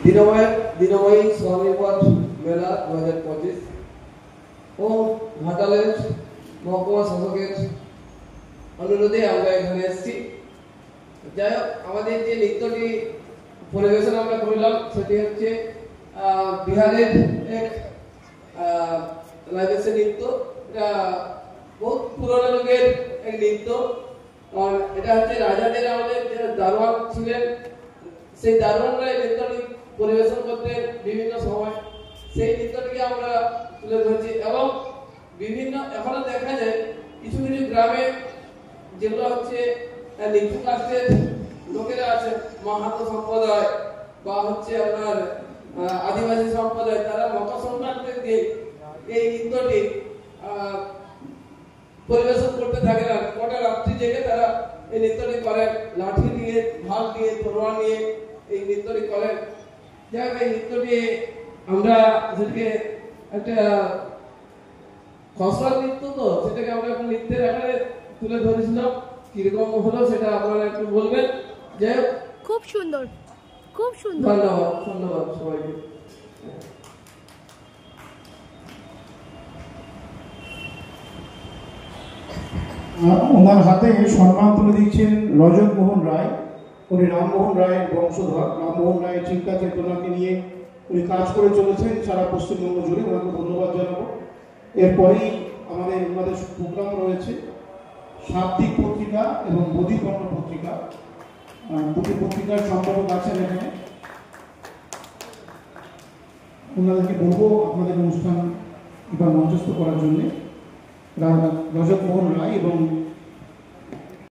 দিনময়ী স্বনির্ভর মেলা 2025 ও ঘাটালের মহকুমা শাসকের অনুরোধে আমরা এখানে এসেছি। যাই হোক, আমাদের যে নৃত্যটি পরিবেশন আমরা করলাম সেটি হচ্ছে বিহারের এক রাজস্ব নৃত্য। এটা বহুত পুরোনো যুগের এক নৃত্য। এটা হচ্ছে রাজাদের আমাদের দারোয়ান ছিলেন, সেই দারোয়ানরা এই নৃত্যটি পরিবেশন করতেন বিভিন্ন সময়। সেই নৃত্যটিকে আমরা তুলে ধরছি এবং বিভিন্ন এখনো দেখা যায় কিছু কিছু গ্রামে যেগুলো হচ্ছে নিচু কাস্টের লোকেরা আছে, মাহাতো সম্প্রদায় বা হচ্ছে আপনার আদিবাসী সম্প্রদায়, তারা মকর সংক্রান্তির দিন এই নৃত্যটি পরিবেশন করতে থাকে না। কটা রাত্রি জেগে তারা এই নৃত্যটি করেন, লাঠি নিয়ে, ঢাল নিয়ে, তরোয়াল নিয়ে এই নৃত্যটি করেন। যাই হোক, এই নৃত্যটি আমরা যেটাকে একটা খসড়া নৃত্য, তো সেটাকে আমরা একটা নৃত্যের আকারে তুলে ধরেছিলাম। কিরকম হলো সেটা আপনারা একটু বলবেন। যাই হোক, খুব সুন্দর, খুব সুন্দর। ধন্যবাদ, ধন্যবাদ সবাইকে। ওনার হাতে সম্মান তুলে দিচ্ছেন রজত মোহন রায়। উনি রামমোহন রায়ের বংশধর। রামমোহন রায়ের চিন্তা চেতনাকে নিয়ে উনি কাজ করে চলেছেন সারা পশ্চিমবঙ্গ জুড়ে। ওনাকে ধন্যবাদ জানাবো। এরপরেই ওনাদের প্রোগ্রাম রয়েছে সাপ্তাহিক পত্রিকা এবং বোধিকর্ণ পত্রিকা। দুটি পত্রিকার সম্পাদক আছেন এখানে। ওনাদেরকে বলবো আপনাদের অনুষ্ঠান এবার মঞ্চস্থ করার জন্য। রজত মোহন রায় এবং